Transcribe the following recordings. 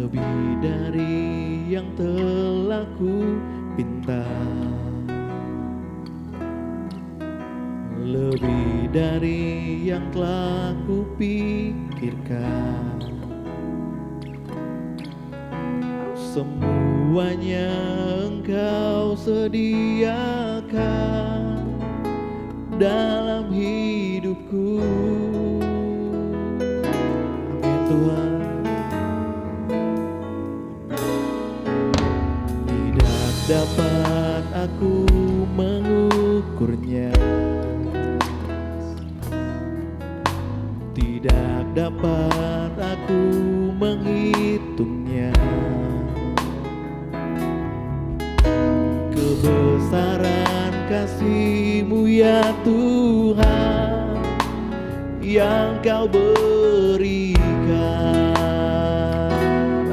lebih dari yang telah ku pinta, lebih dari yang telah ku pikirkan. Semuanya Engkau sediakan dalam hidupku. Amin Tuhan. Tidak dapat aku mengukurnya, tidak dapat aku menghitungnya. Kebesaran kasih-Mu ya Tuhan yang Kau berikan.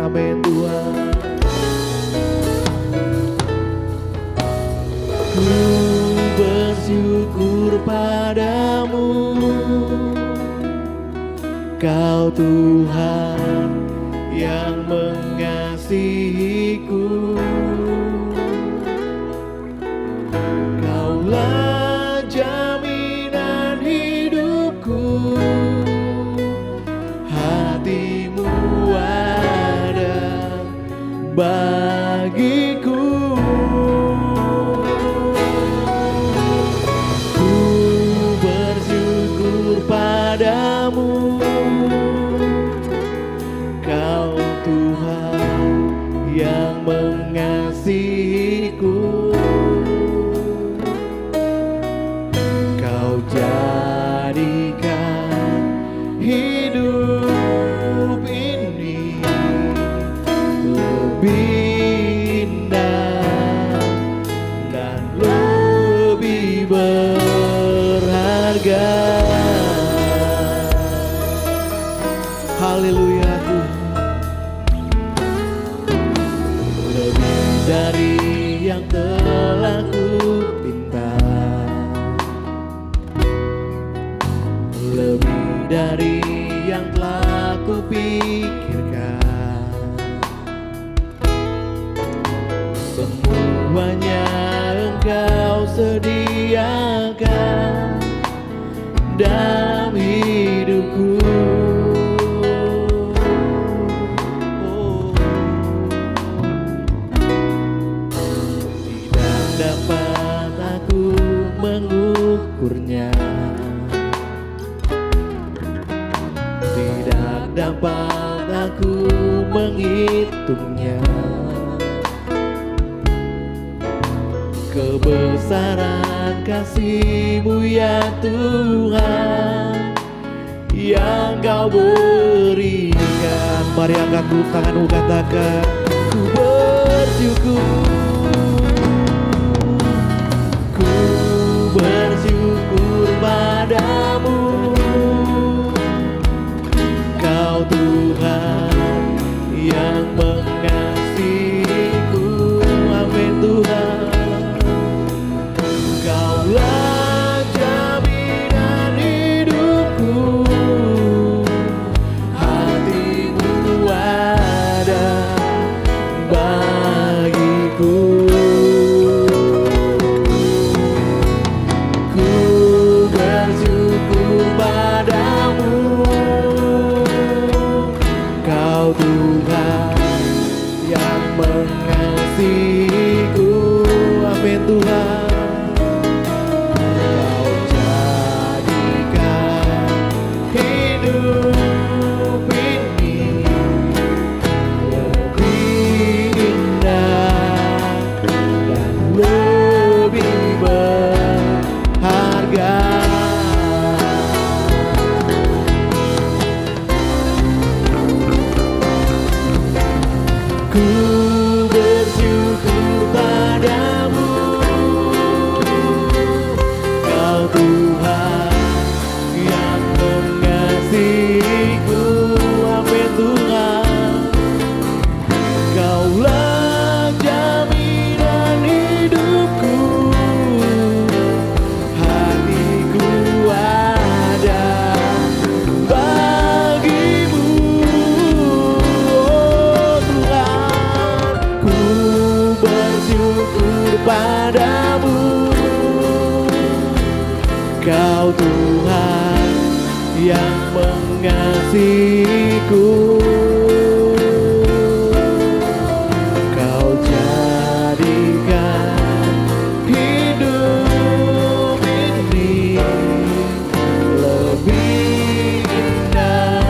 Amin Tuhan. Ku bersyukur padamu, Kau Tuhan yang mengasihiku. Kaulah jaminan hidupku, hati-Mu ada bagiku. Ku bersyukur padamu, Kau Tuhan yang mengasihiku. Kau jadikan hidup ini lebih indah dan lebih berharga. Haleluya Tuhan. Lebih dari yang telah ku pinta, lebih dari yang telah ku pikirkan. Semuanya Engkau sediakan dalam hidupku. Tidak dapat aku mengukurnya, tidak dapat aku menghitungnya. Kebesaran kasih-Mu ya Tuhan yang Kau berikan. Mari angkat tanganmu, katakan ku bersyukur, ku bersyukur padamu, Kau Tuhan yang mengasihiku. Amin Tuhan. Kaulah jaminan hidupku, hati-Mu ada bagiku. Ku bersyukur padamu, Kau Tuhan yang mengasihiku. Amin Tuhan. Kau jadikan hidup ini lebih indah dan lebih berharga. Ku bersyukur padamu, Kau Tuhan yang mengasihiku. Amin Tuhan. Kaulah jaminan hidupku, hatiku ada bagimu. Oh Engkau Tuhan yang mengasihiku. Kau jadikan hidup ini lebih indah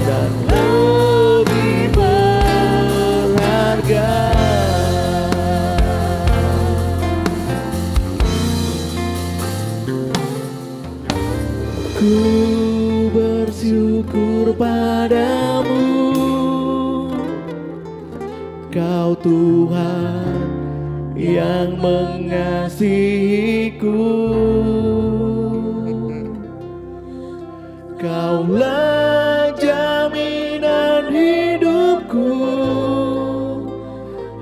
dan lebih berharga. Ku bersyukur padamu, Kau Tuhan yang mengasihiku. Kaulah jaminan hidupku,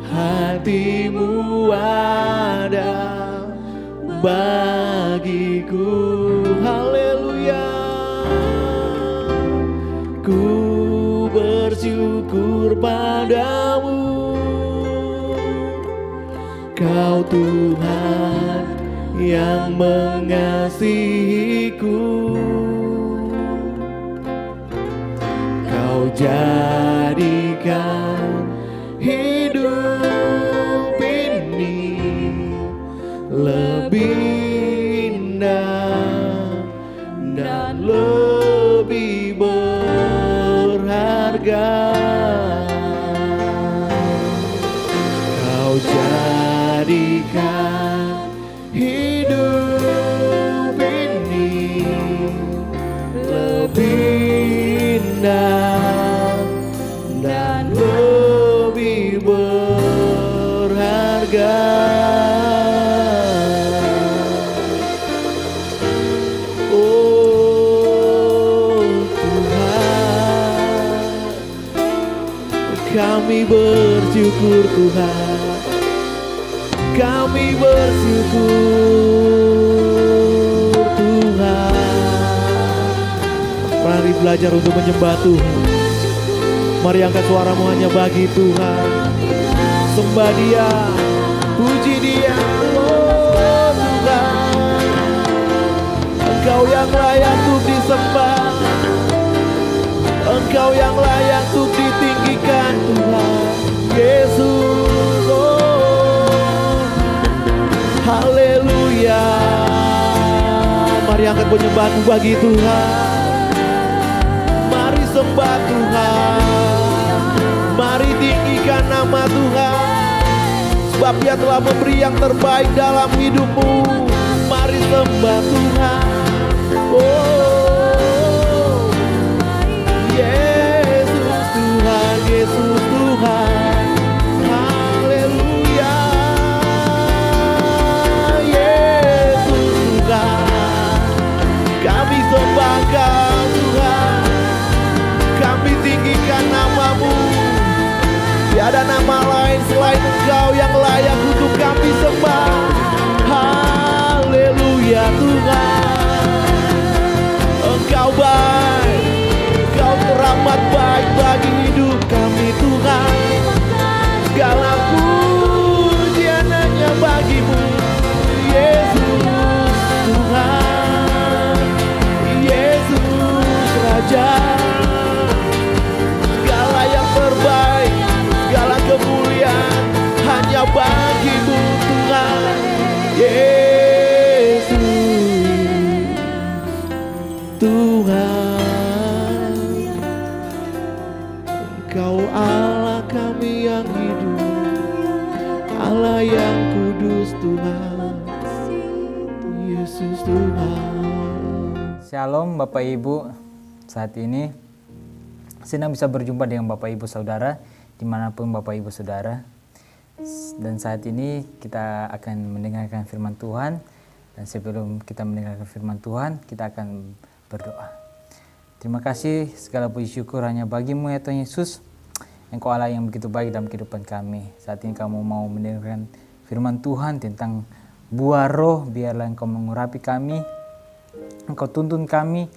hatimu ada bagiku. Haleluya. Ku bersyukur padamu, Kau Tuhan yang mengasihiku. Kau jadikan hidup ini lebih indah dan lebih berharga. Kau jadikan hidup ini lebih indah dan lebih berharga. Oh Tuhan, kami bersyukur Tuhan. Kami bersyukur Tuhan. Mari belajar untuk menyembah Tuhan. Mari angkat suaramu hanya bagi Tuhan. Sembah Dia, puji Dia. Oh Tuhan, Engkau yang layak untuk disembah, Engkau yang layak untuk ditinggikan Tuhan Yesus. Oh, haleluya. Mari angkat penyembahanmu bagi Tuhan. Mari sembah Tuhan. Mari tinggikan nama Tuhan, sebab Dia telah memberi yang terbaik dalam hidupmu. Mari sembah Tuhan. Oh, Yesus Tuhan, Yesus Tuhan. Haleluya. Yesus Tuhan, kami sembah Kau Tuhan. Kami tinggikan nama-Mu. Tiada nama lain selain Engkau yang layak untuk kami sembah. Haleluya Tuhan. Engkau baik, Engkau teramat baik bagi hidup kami Tuhan. Segala pujian hanya bagi-Mu Yesus Tuhan, Yesus Raja. Segala yang terbaik, segala kemuliaan hanya bagi-Mu Tuhan Yesus Tuhan. Engkau Allah kami yang hidup, Allah yang kudus Tuhan, Yesus Tuhan. Shalom Bapak Ibu. Saat ini senang bisa berjumpa dengan Bapak Ibu Saudara dimanapun Bapak Ibu Saudara. Dan saat ini kita akan mendengarkan firman Tuhan. Dan sebelum kita mendengarkan firman Tuhan, kita akan berdoa. Terima kasih, segala puji syukur hanya bagi-Mu ya Tuhan Yesus. Engkau Allah yang begitu baik dalam kehidupan kami. Saat ini kamu mau mendengarkan firman Tuhan tentang buah roh. Biarlah Engkau mengurapi kami, Engkau tuntun kami,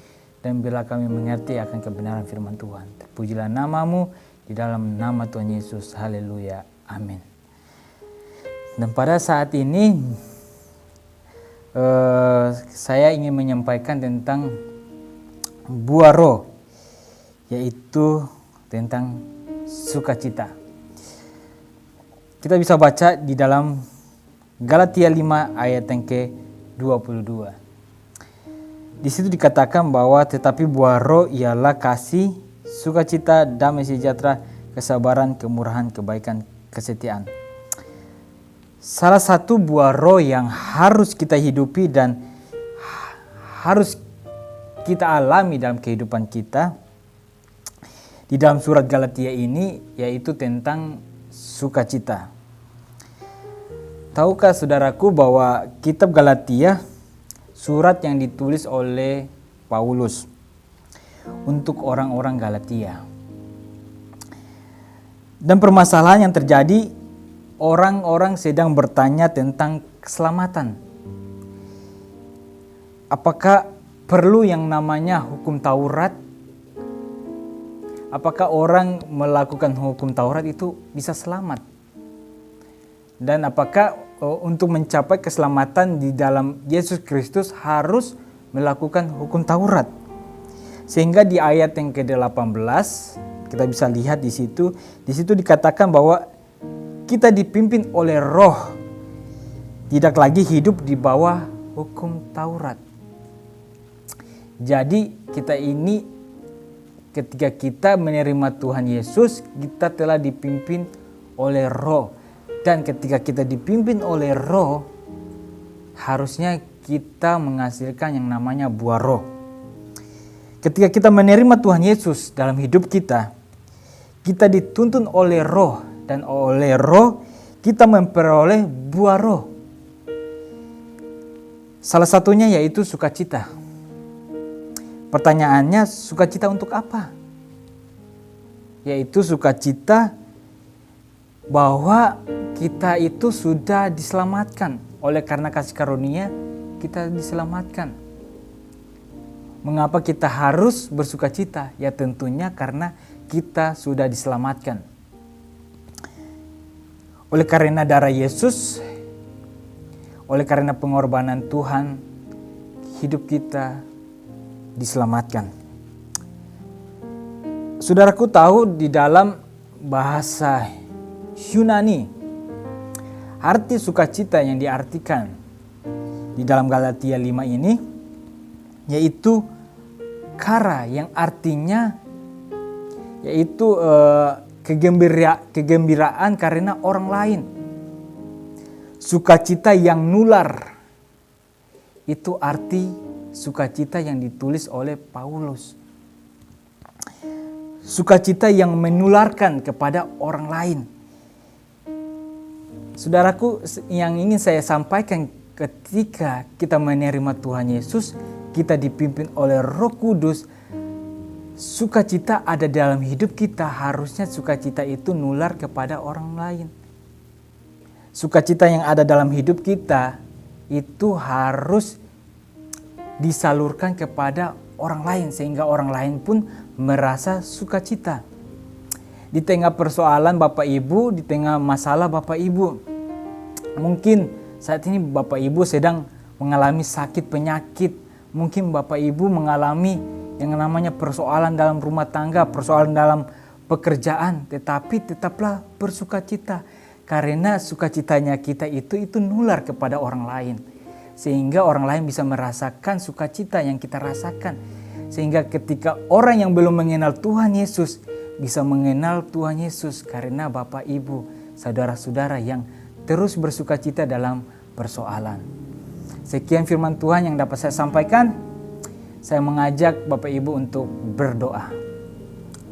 dan biarlah kami mengerti akan kebenaran firman Tuhan. Terpujilah nama-Mu di dalam nama Tuhan Yesus. Haleluya. Amin. Dan pada saat ini saya ingin menyampaikan tentang buah roh, yaitu tentang sukacita. Kita bisa baca di dalam Galatia 5 ayat yang ke-22. Di situ dikatakan bahwa tetapi buah roh ialah kasih, sukacita, damai sejahtera, kesabaran, kemurahan, kebaikan, kesetiaan. Salah satu buah roh yang harus kita hidupi dan harus kita alami dalam kehidupan kita di dalam surat Galatia ini, yaitu tentang sukacita. Tahukah saudaraku bahwa kitab Galatia surat yang ditulis oleh Paulus untuk orang-orang Galatia. Dan permasalahan yang terjadi, orang-orang sedang bertanya tentang keselamatan. Apakah perlu yang namanya hukum Taurat? Apakah orang melakukan hukum Taurat itu bisa selamat? Dan apakah untuk mencapai keselamatan di dalam Yesus Kristus harus melakukan hukum Taurat? Sehingga di ayat yang ke-18 kita bisa lihat di situ dikatakan bahwa kita dipimpin oleh Roh, tidak lagi hidup di bawah hukum Taurat. Jadi kita ini ketika kita menerima Tuhan Yesus, kita telah dipimpin oleh Roh. Dan ketika kita dipimpin oleh Roh, harusnya kita menghasilkan yang namanya buah roh. Ketika kita menerima Tuhan Yesus dalam hidup kita, kita dituntun oleh Roh, dan oleh Roh kita memperoleh buah roh. Salah satunya yaitu sukacita. Pertanyaannya, sukacita untuk apa? Yaitu sukacita bahwa kita itu sudah diselamatkan. Oleh karena kasih karunia, kita diselamatkan. Mengapa kita harus bersukacita? Ya tentunya karena kita sudah diselamatkan. Oleh karena darah Yesus, oleh karena pengorbanan Tuhan, hidup kita diselamatkan. Saudaraku tahu di dalam bahasa Yunani, arti sukacita yang diartikan di dalam Galatia 5 ini yaitu kara, yang artinya yaitu kegembiraan karena orang lain. Sukacita yang nular, itu arti sukacita yang ditulis oleh Paulus. Sukacita yang menularkan kepada orang lain. Saudaraku, yang ingin saya sampaikan, ketika kita menerima Tuhan Yesus, kita dipimpin oleh Roh Kudus, sukacita ada dalam hidup kita, harusnya sukacita itu nular kepada orang lain. Sukacita yang ada dalam hidup kita itu harus disalurkan kepada orang lain, sehingga orang lain pun merasa sukacita. Di tengah persoalan Bapak Ibu, di tengah masalah Bapak Ibu, mungkin saat ini Bapak Ibu sedang mengalami sakit penyakit, mungkin Bapak Ibu mengalami yang namanya persoalan dalam rumah tangga, persoalan dalam pekerjaan, tetapi tetaplah bersukacita. Karena sukacitanya kita itu nular kepada orang lain. Sehingga orang lain bisa merasakan sukacita yang kita rasakan. Sehingga ketika orang yang belum mengenal Tuhan Yesus bisa mengenal Tuhan Yesus karena Bapak Ibu, saudara-saudara yang terus bersukacita dalam persoalan. Sekian firman Tuhan yang dapat saya sampaikan. Saya mengajak Bapak Ibu untuk berdoa.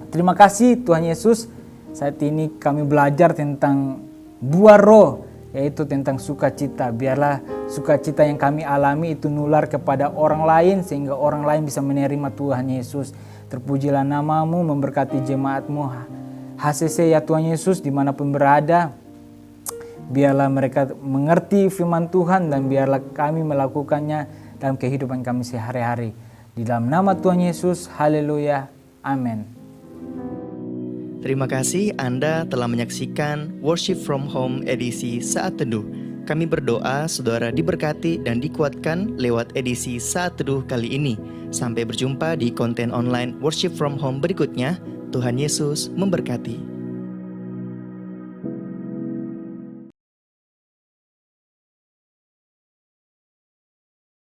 Terima kasih Tuhan Yesus. Saat ini kami belajar tentang buah roh, yaitu tentang sukacita. Biarlah sukacita yang kami alami itu nular kepada orang lain, sehingga orang lain bisa menerima Tuhan Yesus. Terpujilah nama-Mu, memberkati jemaat-Mu HCC ya Tuhan Yesus, dimanapun berada. Biarlah mereka mengerti firman Tuhan dan biarlah kami melakukannya dalam kehidupan kami sehari-hari. Di dalam nama Tuhan Yesus, haleluya, amin. Terima kasih Anda telah menyaksikan Worship from Home edisi Saat Teduh. Kami berdoa saudara diberkati dan dikuatkan lewat edisi Saat Teduh kali ini. Sampai berjumpa di konten online Worship from Home berikutnya. Tuhan Yesus memberkati.